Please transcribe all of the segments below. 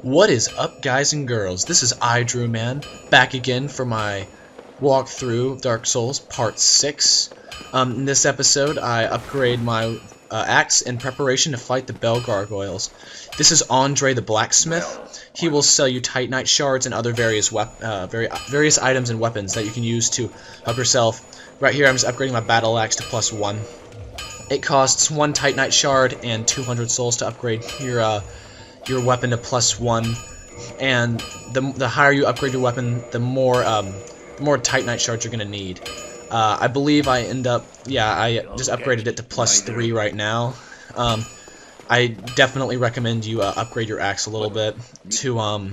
What is up, guys and girls? This is IDrewMan, back again for my walkthrough of Dark Souls Part 6. In this episode, I upgrade my axe in preparation to fight the Bell Gargoyles. This is Andre the Blacksmith. He will sell you Titanite shards and other various items and weapons that you can use to help yourself. Right here, I'm just upgrading my battle axe to +1. It costs 1 Titanite shard and 200 souls to upgrade your weapon to +1, and the higher you upgrade your weapon, the more Titanite shards you're gonna need. I believe I just upgraded it to +3 right now. I definitely recommend you upgrade your axe a little bit to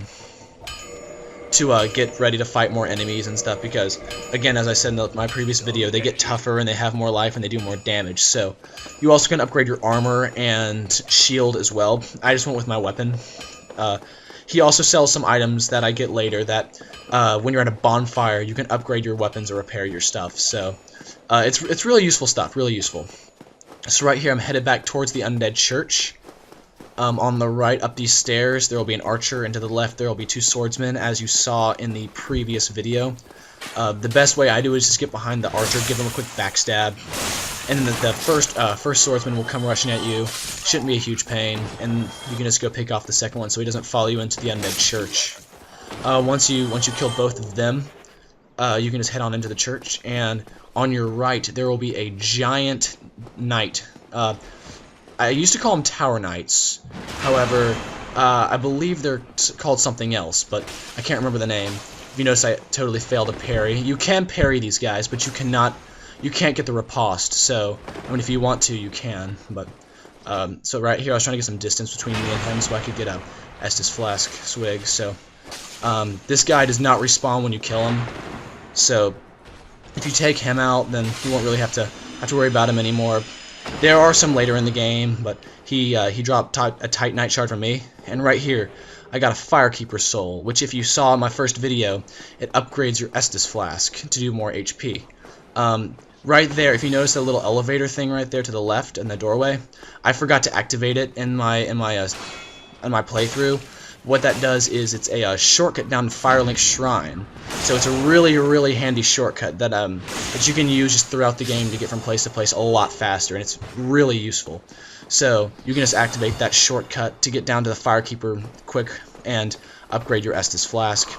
get ready to fight more enemies and stuff, because again, as I said in my previous video, they get tougher and they have more life and they do more damage. So you also can upgrade your armor and shield as well. I just went with my weapon. He also sells some items that I get later that when you're at a bonfire, you can upgrade your weapons or repair your stuff. So it's really useful stuff, really useful. So right here, I'm headed back towards the Undead Church. On the right, up these stairs, there will be an archer, and to the left, there will be 2 swordsmen, as you saw in the previous video. The best way I do is just get behind the archer, give him a quick backstab, and then the first swordsman will come rushing at you. Shouldn't be a huge pain, and you can just go pick off the second one so he doesn't follow you into the Undead Church. Once you kill both of them, you can just head on into the church, and on your right, there will be a giant knight. I used to call them Tower Knights, however, I believe they're called something else, but I can't remember the name. If you notice, I totally failed to parry. You can parry these guys, but you can't get the riposte, so, I mean, if you want to, you can, but, so right here, I was trying to get some distance between me and him so I could get a Estus Flask swig, so, this guy does not respawn when you kill him, so, if you take him out, then you won't really have to worry about him anymore. There are some later in the game, but he dropped a Titanite shard from me, and right here, I got a Firekeeper soul, which if you saw in my first video, it upgrades your Estus Flask to do more HP. Right there, if you notice the little elevator thing right there to the left in the doorway, I forgot to activate it in my playthrough. What that does is it's a shortcut down to Firelink Shrine. So it's a really handy shortcut that you can use just throughout the game to get from place to place a lot faster, and it's really useful. So you can just activate that shortcut to get down to the Firekeeper quick and upgrade your Estus Flask.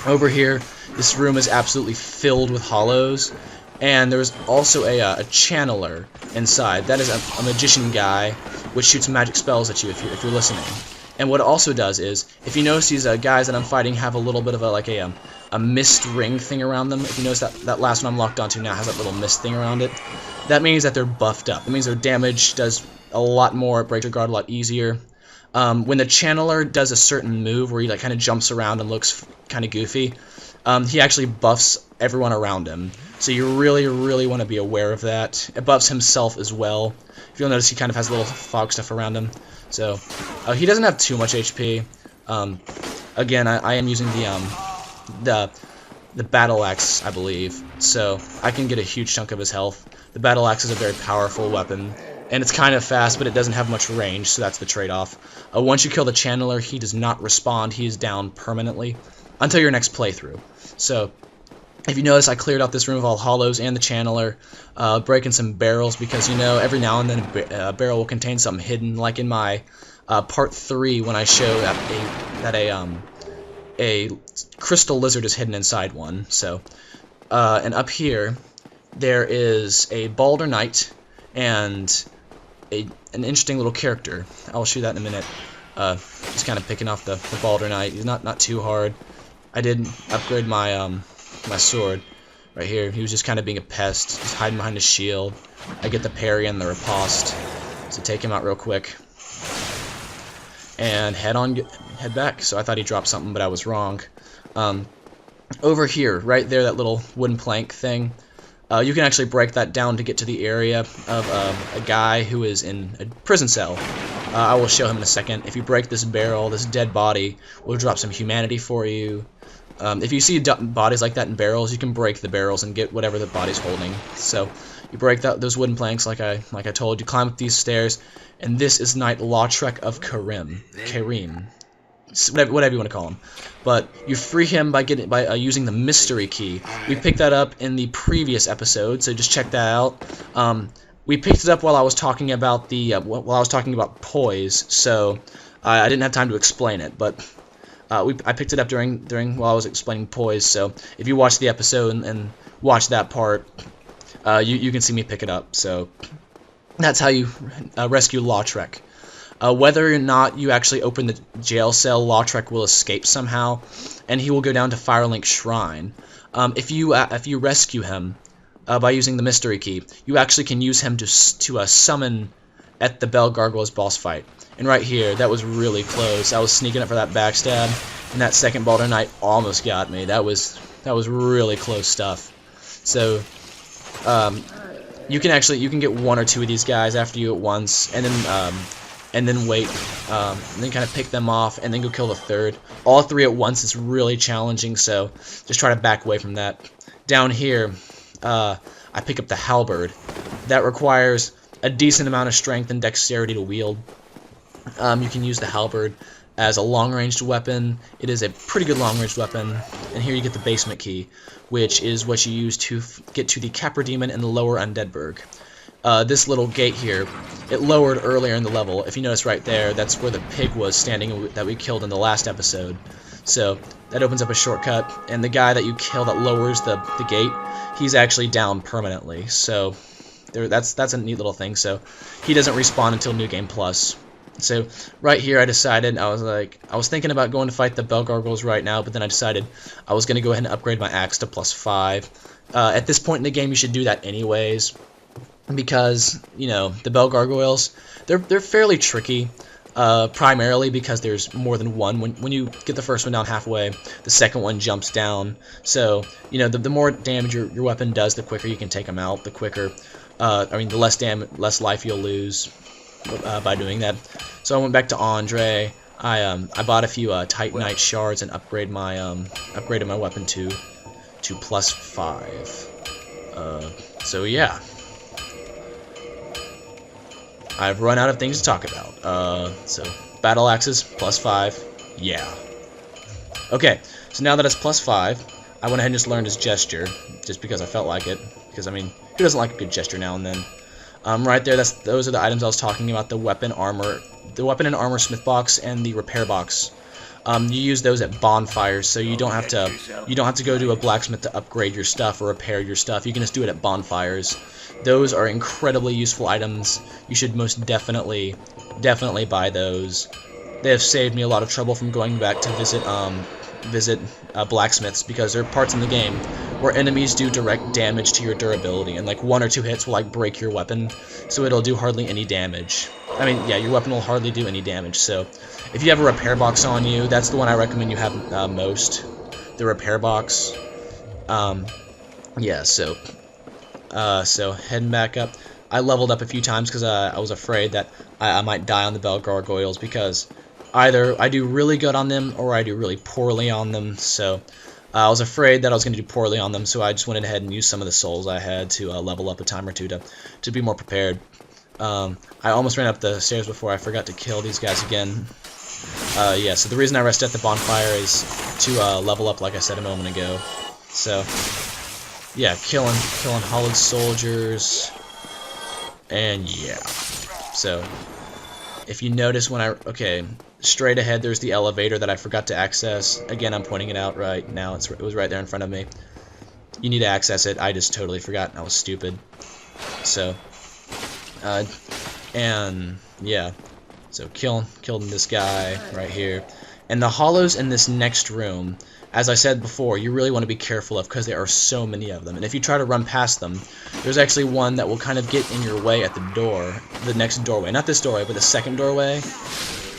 Over here, this room is absolutely filled with hollows, and there's also a channeler inside. That is a magician guy which shoots magic spells at you if you're listening. And what it also does is, if you notice these guys that I'm fighting have a little bit of a mist ring thing around them. If you notice that last one I'm locked onto now has that little mist thing around it, that means that they're buffed up. That means their damage does a lot more, it breaks your guard a lot easier. When the channeler does a certain move where he kind of jumps around and looks kind of goofy, he actually buffs everyone around him. So you really want to be aware of that. It buffs himself as well. If you'll notice, he kind of has a little fog stuff around him. So he doesn't have too much HP. Again, I am using the battle axe, I believe, so I can get a huge chunk of his health. The battle axe is a very powerful weapon, and it's kind of fast, but it doesn't have much range, so that's the trade-off. Once you kill the channeler, he does not respawn. He is down permanently until your next playthrough. So if you notice, I cleared out this room of all hollows and the channeler, breaking some barrels, because, you know, every now and then a barrel will contain something hidden, like in my Part 3 when I show that a crystal lizard is hidden inside one. So, and up here, there is a Balder Knight and an interesting little character. I'll show that in a minute. Just kind of picking off the Balder Knight. He's not too hard. I did upgrade my my sword right here. He was just kind of being a pest, just hiding behind his shield. I get the parry and the riposte, so take him out real quick and head back. So I thought he dropped something, but I was wrong. Over here, right there, that little wooden plank thing, you can actually break that down to get to the area of a guy who is in a prison cell. I will show him in a second. If you break this barrel, this dead body will drop some humanity for you. If you see bodies like that in barrels, you can break the barrels and get whatever the body's holding. So you break those wooden planks, like I told you. Climb up these stairs, and this is Knight Lautrec of Karim. whatever you want to call him. But you free him by using the mystery key. We picked that up in the previous episode, so just check that out. We picked it up while I was talking about poise, so I didn't have time to explain it, but I picked it up during while I was explaining poise. So if you watch the episode and watch that part, you can see me pick it up. So that's how you rescue Lautrec. Whether or not you actually open the jail cell, Lautrec will escape somehow, and he will go down to Firelink Shrine. If you rescue him by using the mystery key, you actually can use him to summon at the Bell Gargoyle's boss fight. And right here, that was really close. I was sneaking up for that backstab, and that second Balder Knight almost got me. That was really close stuff. So you can get one or two of these guys after you at once, and then wait, and then kind of pick them off, and then go kill the third. All three at once is really challenging, so just try to back away from that. Down here, I pick up the halberd. That requires a decent amount of strength and dexterity to wield. You can use the halberd as a long-ranged weapon. It is a pretty good long-ranged weapon. And here you get the basement key, which is what you use to get to the Capra Demon and the lower Undeadburg. This little gate here, it lowered earlier in the level. If you notice right there, that's where the pig was standing that we killed in the last episode. So that opens up a shortcut, and the guy that you kill that lowers the gate, he's actually down permanently. So that's a neat little thing. So he doesn't respawn until New Game Plus. So right here I decided, I was thinking about going to fight the Bell Gargoyles right now, but then I decided I was going to go ahead and upgrade my axe to +5. At this point in the game you should do that anyways, because, you know, the Bell Gargoyles, they're fairly tricky, primarily because there's more than one. When you get the first one down halfway, the second one jumps down. So, you know, the more damage your weapon does, the quicker you can take them out, the quicker, the less life you'll lose by doing that. So I went back to Andre. I bought a few Titanite shards and upgraded my weapon to +5. So yeah. I've run out of things to talk about. So battle axes +5, yeah. Okay, so now that it's +5, I went ahead and just learned his gesture, just because I felt like it. Because I mean, who doesn't like a good gesture now and then? Right there, those are the items I was talking about: the weapon and armor smith box and the repair box. You use those at bonfires, so you don't have to go to a blacksmith to upgrade your stuff or repair your stuff. You can just do it at bonfires. Those are incredibly useful items. You should most definitely buy those. They have saved me a lot of trouble from going back to visit blacksmiths, because there are parts in the game where enemies do direct damage to your durability, and like 1 or 2 hits will like break your weapon, so it'll do hardly any damage. I mean, yeah, your weapon will hardly do any damage. So if you have a repair box on you, that's the one I recommend you have most. The repair box. Yeah. So heading back up, I leveled up a few times because I was afraid that I might die on the Bell Gargoyles, because either I do really good on them or I do really poorly on them. So I was afraid that I was going to do poorly on them, so I just went ahead and used some of the souls I had to level up a time or two to be more prepared. I almost ran up the stairs before I forgot to kill these guys again. Yeah, so the reason I rested at the bonfire is to level up, like I said a moment ago. So yeah, killing hollowed soldiers, and yeah. So if you notice straight ahead there's the elevator that I forgot to access. Again, I'm pointing it out right now. It was right there in front of me. You need to access it. I just totally forgot. I was stupid. So and yeah, so killing this guy right here. And the hollows in this next room, as I said before, you really want to be careful of, because there are so many of them. And if you try to run past them, there's actually one that will kind of get in your way at the door, the next doorway. Not this doorway, but the second doorway.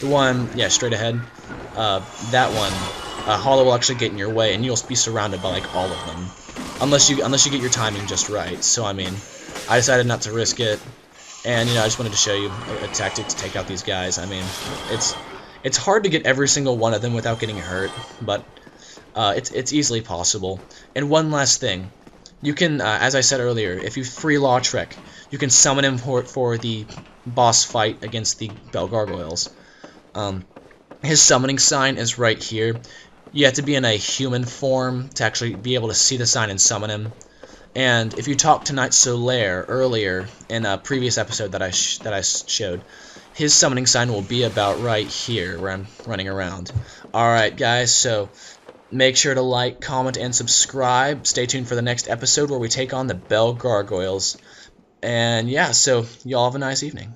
The one, yeah, straight ahead. That one, a hollow will actually get in your way, and you'll be surrounded by like all of them, unless you get your timing just right. So I mean, I decided not to risk it, and you know, I just wanted to show you a tactic to take out these guys. I mean, it's hard to get every single one of them without getting hurt, but it's easily possible. And one last thing, you can, as I said earlier, if you free Lautrec, you can summon him for the boss fight against the Bell Gargoyles. His summoning sign is right here. You have to be in a human form to actually be able to see the sign and summon him. And if you talked to Knight Solaire earlier in a previous episode that I showed, his summoning sign will be about right here where I'm running around. Alright guys, so make sure to like, comment, and subscribe. Stay tuned for the next episode where we take on the Bell Gargoyles. And yeah, so y'all have a nice evening.